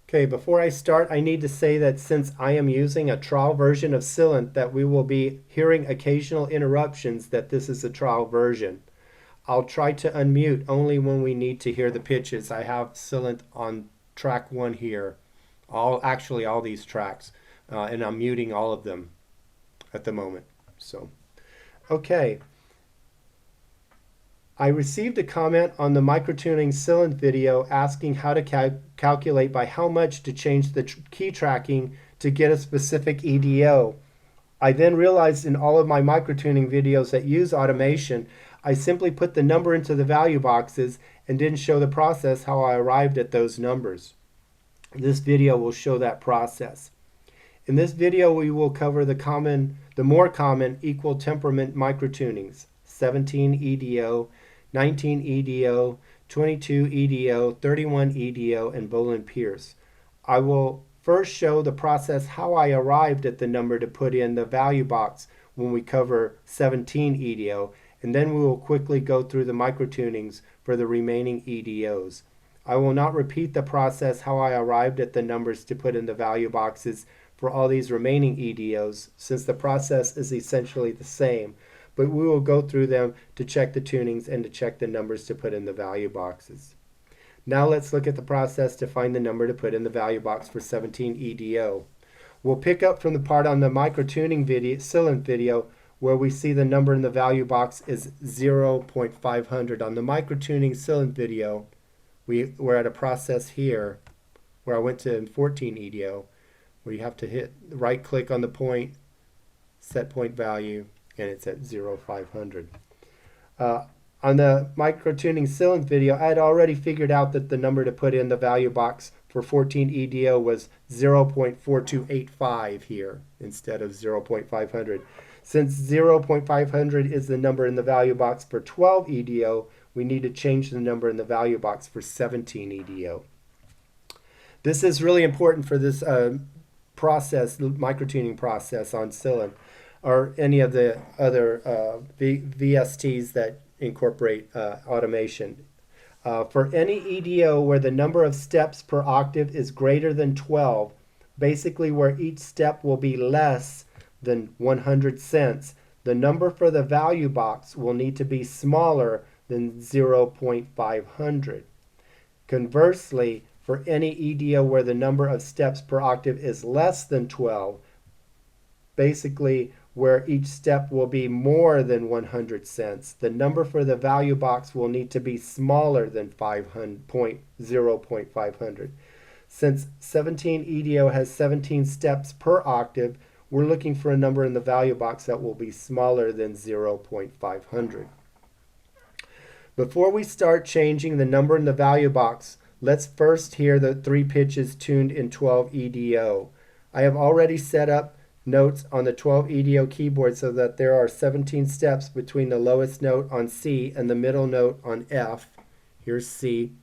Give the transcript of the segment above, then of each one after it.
Okay, before I start, I need to say that since I am using a trial version of Sylenth, that we will be hearing occasional interruptions, that this is a trial version. I'll try to unmute only when we need to hear the pitches. I have Sylenth on track 1 here, actually all these tracks, and I'm muting all of them at the moment. So, okay. I received a comment on the Microtuning Sylenth video asking how to calculate by how much to change the key tracking to get a specific EDO. I then realized in all of my microtuning videos that use automation, I simply put the number into the value boxes and didn't show the process how I arrived at those numbers. This video will show that process. In this video, we will cover the more common equal temperament microtunings: 17 EDO, 19 EDO, 22 EDO, 31 EDO, and Bohlen-Pierce. I will first show the process how I arrived at the number to put in the value box when we cover 17 EDO, and then we will quickly go through the microtunings for the remaining EDOs. I will not repeat the process how I arrived at the numbers to put in the value boxes for all these remaining EDOs, since the process is essentially the same, but we will go through them to check the tunings and to check the numbers to put in the value boxes. Now let's look at the process to find the number to put in the value box for 17 EDO. We'll pick up from the part on the Microtuning Sylenth video where we see the number in the value box is 0.500. On the Microtuning Sylenth video, we're at a process here where I went to 14 EDO, where you have to hit right click on the point, set point value, and it's at 0.500. On the Microtuning Sylenth video, I had already figured out that the number to put in the value box for 14 EDO was 0.4285 here instead of 0.500. Since 0.500 is the number in the value box for 12 EDO, we need to change the number in the value box for 17 EDO. This is really important for this process, the microtuning process on Sylenth, or any of the other VSTs that incorporate automation. For any EDO where the number of steps per octave is greater than 12, basically where each step will be less than 100 cents, the number for the value box will need to be smaller than 0.500. Conversely, for any EDO where the number of steps per octave is less than 12, basically where each step will be more than 100 cents, the number for the value box will need to be smaller than 0.500. Since 17 EDO has 17 steps per octave, we're looking for a number in the value box that will be smaller than 0.500. Before we start changing the number in the value box, let's first hear the 3 pitches tuned in 12 EDO. I have already set up notes on the 12 EDO keyboard so that there are 17 steps between the lowest note on C and the middle note on F. Here's C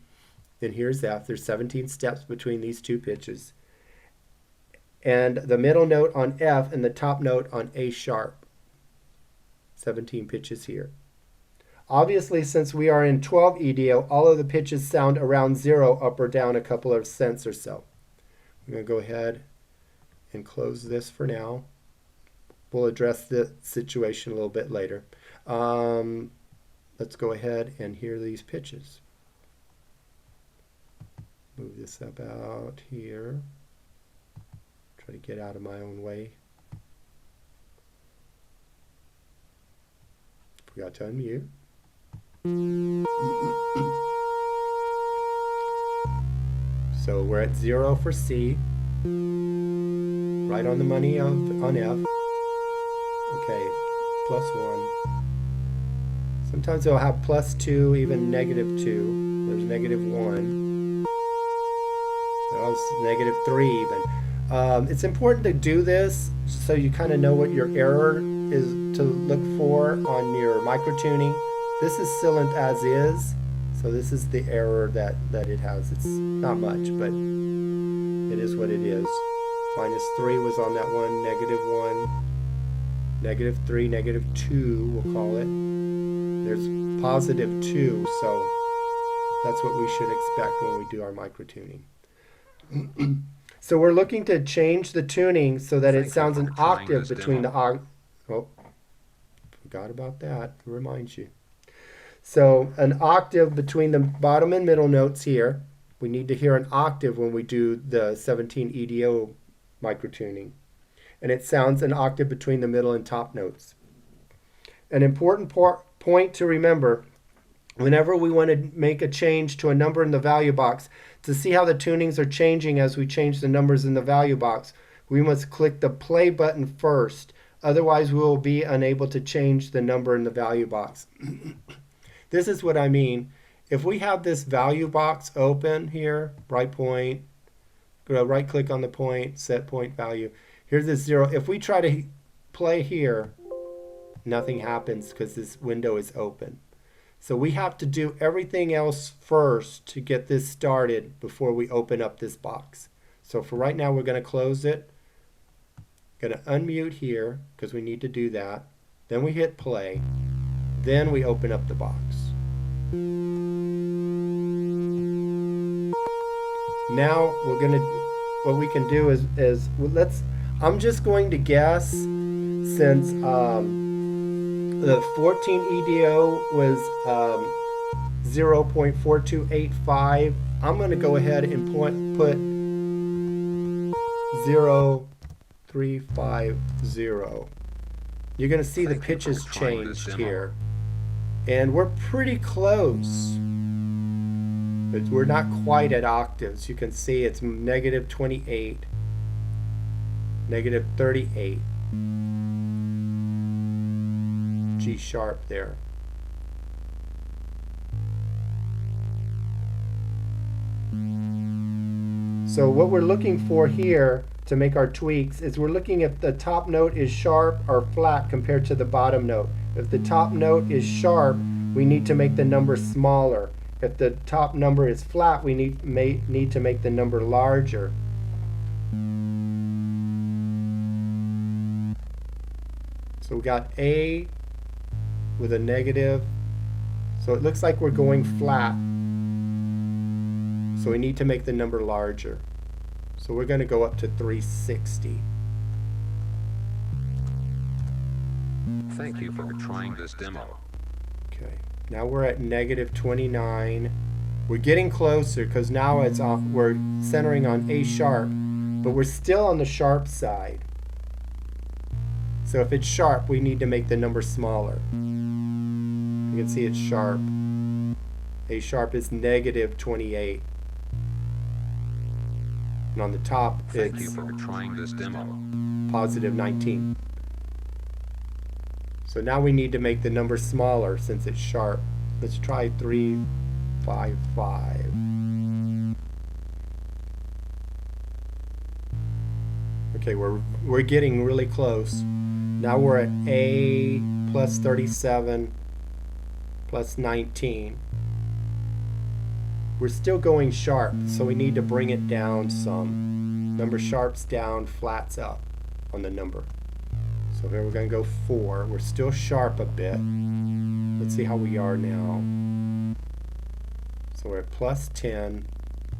and here's F. There's 17 steps between these 2 pitches. And the middle note on F and the top note on A sharp. 17 pitches here. Obviously, since we are in 12 EDO, all of the pitches sound around 0, up or down a couple of cents or so. I'm going to go ahead and close this for now. We'll address the situation a little bit later. Let's go ahead and hear these pitches. Move this about here. Try to get out of my own way. Forgot to unmute. So we're at 0 for C. Right on the money on F. Okay, +1. Sometimes they'll have +2, even -2. There's -1. There's -3 even. It's important to do this so you kind of know what your error is to look for on your microtuning. This is Sylenth as is, so this is the error that it has. It's not much, but it is what it is. -3 was on that one, -1, -3, -2, we'll call it. There's +2, so that's what we should expect when we do our microtuning. So we're looking to change the tuning so that it sounds an octave between the oh, forgot about that. Reminds you. So an octave between the bottom and middle notes here. We need to hear an octave when we do the 17 EDO microtuning. And it sounds an octave between the middle and top notes. An important point to remember, whenever we want to make a change to a number in the value box, to see how the tunings are changing as we change the numbers in the value box, we must click the play button first. Otherwise, we will be unable to change the number in the value box. This is what I mean. If we have this value box open here, right point, right click on the point, set point value. Here's this 0. If we try to play here, nothing happens because this window is open. So we have to do everything else first to get this started before we open up this box. So for right now, we're going to close it. Going to unmute here because we need to do that. Then we hit play. Then we open up the box. Now we're going to, what we can do is I'm just going to guess, since the 14 EDO was 0.4285. I'm going to go ahead and put 0.350. You're going to see the pitches changed here. And we're pretty close. But we're not quite at octaves. You can see it's negative 28, negative 38. G sharp there. So what we're looking for here to make our tweaks is we're looking if the top note is sharp or flat compared to the bottom note. If the top note is sharp, we need to make the number smaller. If the top number is flat, we need to make the number larger. So we got A with a negative. So it looks like we're going flat. So we need to make the number larger. So we're going to go up to 360. Thank you for trying this demo. Okay, now we're at negative 29. We're getting closer because now it's off. We're centering on A sharp, but we're still on the sharp side. So if it's sharp, we need to make the number smaller. You can see it's sharp. A sharp is negative 28. And on the top, Thank you it's for trying this demo. positive 19. So now we need to make the number smaller since it's sharp. Let's try 355. Okay, we're getting really close. Now we're at A plus 37 plus 19. We're still going sharp, so we need to bring it down some. Number sharp's down, flat's up on the number. So here we're going to go 4. We're still sharp a bit. Let's see how we are now. So we're at plus 10.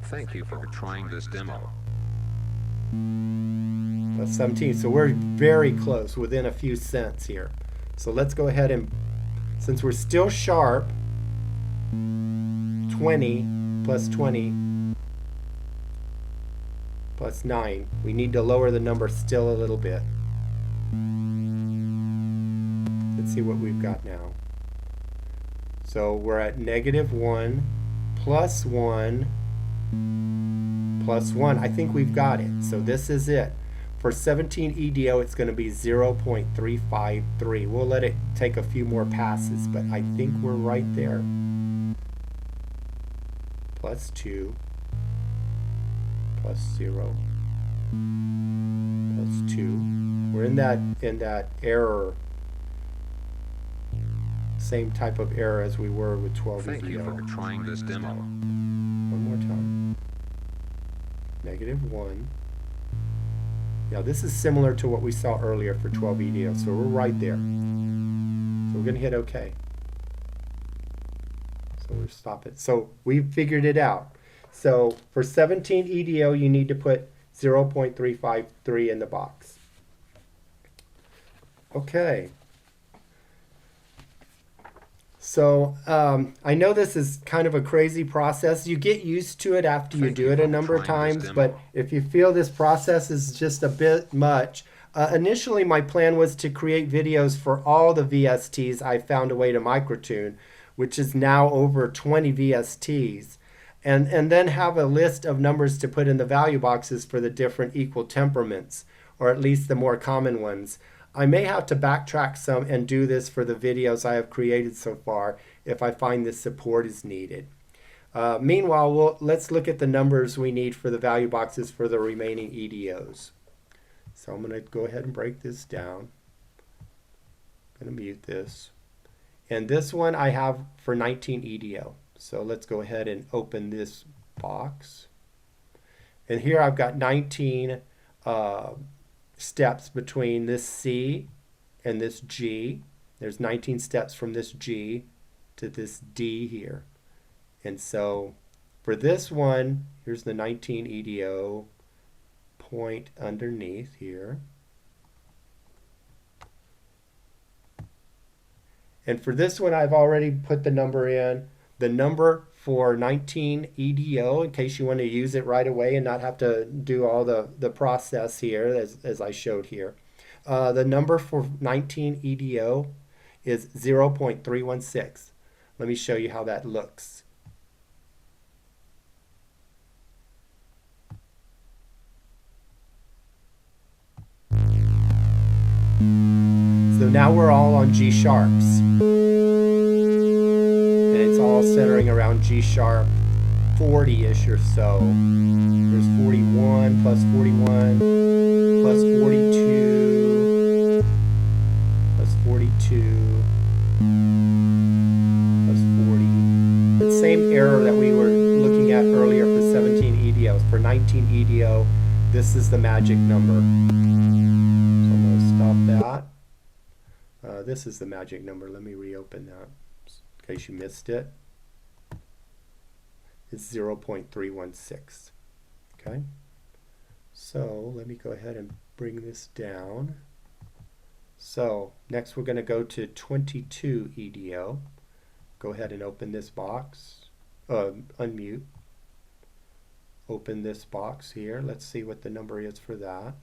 Thank you for trying this demo. Plus 17. So we're very close, within a few cents here. So let's go ahead and, since we're still sharp, 20 plus 20 plus 9. We need to lower the number still a little bit. Let's see what we've got now. So we're at negative 1 plus 1 plus 1. I think we've got it. So this is it. For 17 EDO, it's going to be 0.353. We'll let it take a few more passes, but I think we're right there. Plus 2, plus 0, plus 2. We're in that error, same type of error as we were with 12 EDO. Thank you for trying this demo. One more time. Negative 1. Yeah, this is similar to what we saw earlier for 12 EDO, so we're right there. So we're going to hit OK. So we'll stop it. So we've figured it out. So for 17 EDO, you need to put 0.353 in the box. Okay. So I know this is kind of a crazy process. You get used to it after you do it a number of times, but if you feel this process is just a bit much, initially my plan was to create videos for all the VSTs I found a way to microtune, which is now over 20 VSTs, and then have a list of numbers to put in the value boxes for the different equal temperaments, or at least the more common ones. I may have to backtrack some and do this for the videos I have created so far if I find this support is needed. Meanwhile, let's look at the numbers we need for the value boxes for the remaining EDOs. So I'm going to go ahead and break this down. I'm going to mute this. And this one I have for 19 EDO. So let's go ahead and open this box. And here I've got 19 steps between this C and this G. There's 19 steps from this G to this D here. And so for this one, here's the 19 EDO point underneath here. And for this one, I've already put the number in. The number for 19 EDO, in case you want to use it right away and not have to do all the process here as I showed here. The number for 19 EDO is 0.316. Let me show you how that looks. So now we're all on G sharps. And it's all centering around G sharp 40-ish or so. There's 41 plus 41 plus 42 plus 42 plus 40. The same error that we were looking at earlier for 17 EDOs. For 19 EDO, this is the magic number. So I'm going to stop that. This is the magic number. Let me reopen that in case you missed it. It's 0.316. Okay. So let me go ahead and bring this down. So next we're going to go to 22 EDO. Go ahead and open this box. Unmute. Open this box here. Let's see what the number is for that.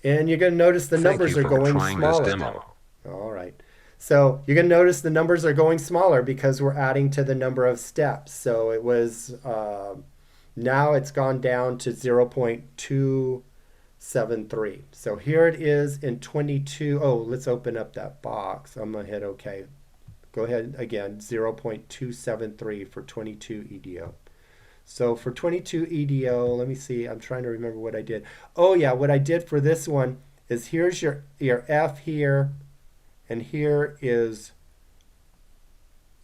And you're going to notice the numbers are going smaller now. All right. So you're going to notice the numbers are going smaller because we're adding to the number of steps. So it was, now it's gone down to 0.273. So here it is in 22. Oh, let's open up that box. I'm going to hit OK. Go ahead again, 0.273 for 22 EDO. So for 22 EDO, let me see, I'm trying to remember what I did. Oh yeah, what I did for this one is here's your F here, and here is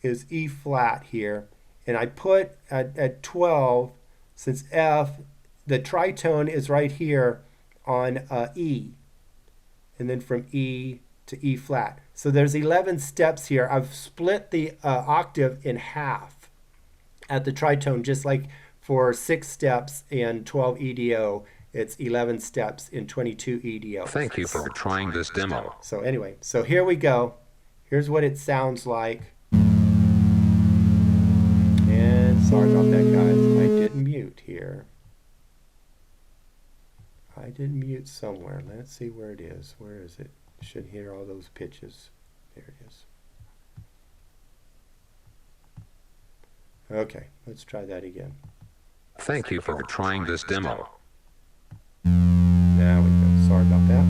E flat here. And I put at 12, since F, the tritone is right here on E. And then from E to E flat. So there's 11 steps here. I've split the octave in half at the tritone, just like for 6 steps in 12 EDO, it's 11 steps in 22 EDO. Thank you for trying this demo. So anyway, so here we go. Here's what it sounds like. And sorry about that, guys. I didn't mute here. I did mute somewhere. Let's see where it is. Where is it? Should hear all those pitches. There it is. Okay, let's try that again. Thank you for trying this demo. There we go. Sorry about that.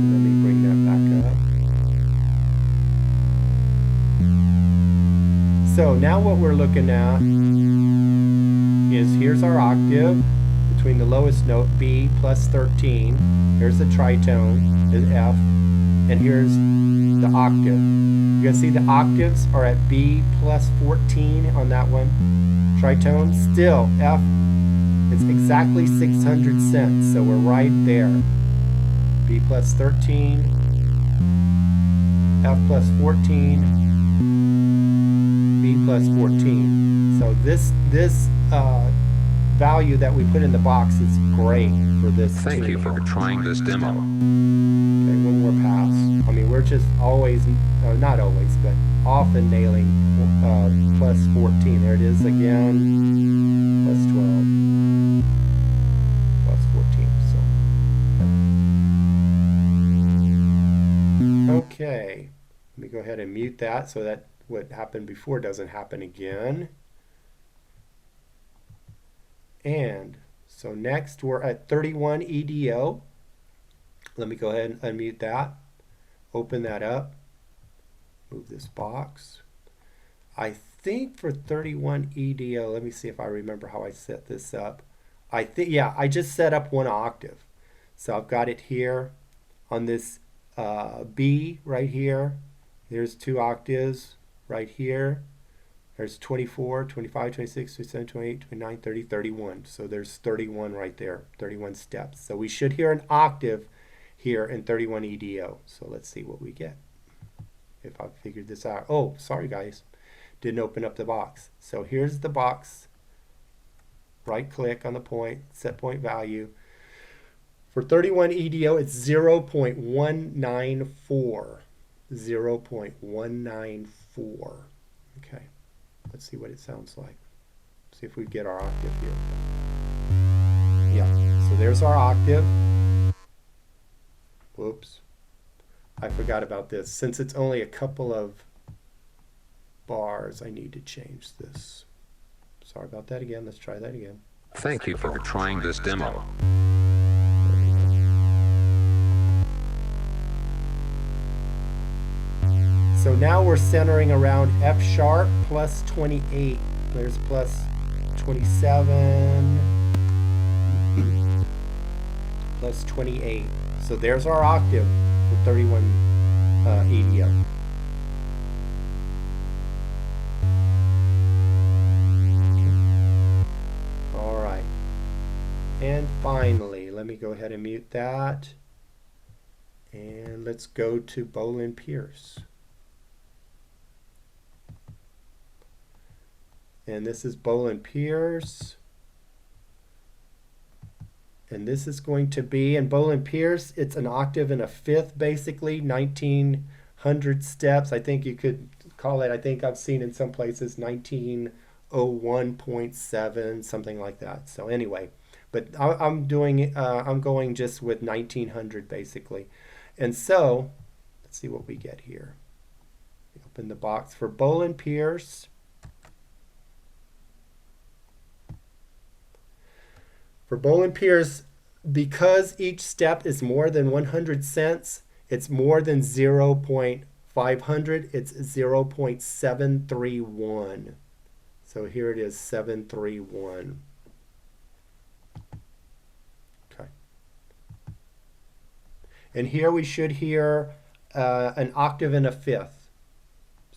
Let me bring that back up. So now what we're looking at is here's our octave between the lowest note, B, plus 13. Here's the tritone, is F, and here's the octave. You can see the octaves are at B plus 14 on that one. Tritone, still F, it's exactly 600 cents, so we're right there. B plus 13, F plus 14, plus 14. So this value that we put in the box is great for this Thank you for trying this demo. Okay, one more pass. I mean, we're just always, not always, but often nailing plus 14. There it is again. Plus 12. Plus 14. So, okay. Let me go ahead and mute that so that what happened before doesn't happen again. And so next we're at 31 EDO. Let me go ahead and unmute that. Open that up. Move this box. I think for 31 EDO, let me see if I remember how I set this up. I think, yeah, I just set up one octave. So I've got it here on this B right here. There's 2 octaves right here. There's 24, 25, 26, 27, 28, 29, 30, 31. So there's 31 right there, 31 steps. So we should hear an octave here in 31 EDO. So let's see what we get. If I figured this out. Oh, sorry guys. Didn't open up the box. So here's the box. Right click on the point, set point value. For 31 EDO, it's 0.194. 0.194. Okay. Let's see what it sounds like. See if we get our octave here. Yeah, so there's our octave. Whoops. I forgot about this. Since it's only a couple of bars, I need to change this. Sorry about that again. Let's try that again. Thank you for trying this demo. So now we're centering around F sharp plus 28. There's plus 27. Plus 28. So there's our octave for 31 EDO. All right. And finally, let me go ahead and mute that. And let's go to Bohlen-Pierce. And this is Bohlen-Pierce. And this is going to be, in Bohlen-Pierce, it's an octave and a fifth, basically, 1900 steps. I think you could call it, I think I've seen in some places, 1901.7, something like that. So anyway, but I'm going just with 1900, basically. And so, let's see what we get here. Open the box for Bohlen-Pierce. For Bohlen-Pierce, because each step is more than 100 cents, it's more than 0.500, it's 0.731. So here it is, 731. Okay. And here we should hear an octave and a fifth.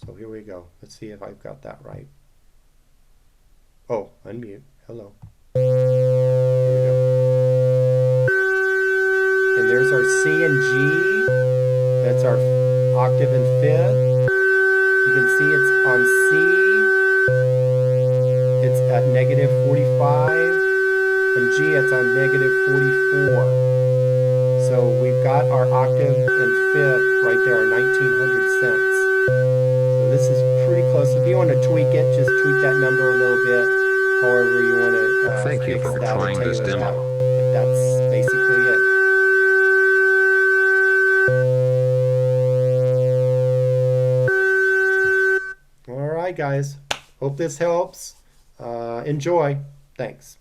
So here we go. Let's see if I've got that right. Oh, unmute. Hello. And there's our C and G. That's our octave and fifth. You can see it's on C. It's at negative 45. On G, it's on negative 44. So we've got our octave and fifth right there, our 1900 cents. So this is pretty close. If you want to tweak it, just tweak that number a little bit. However you want to Thank you for trying this demo. But that's basically it. All right, guys. Hope this helps. Enjoy. Thanks.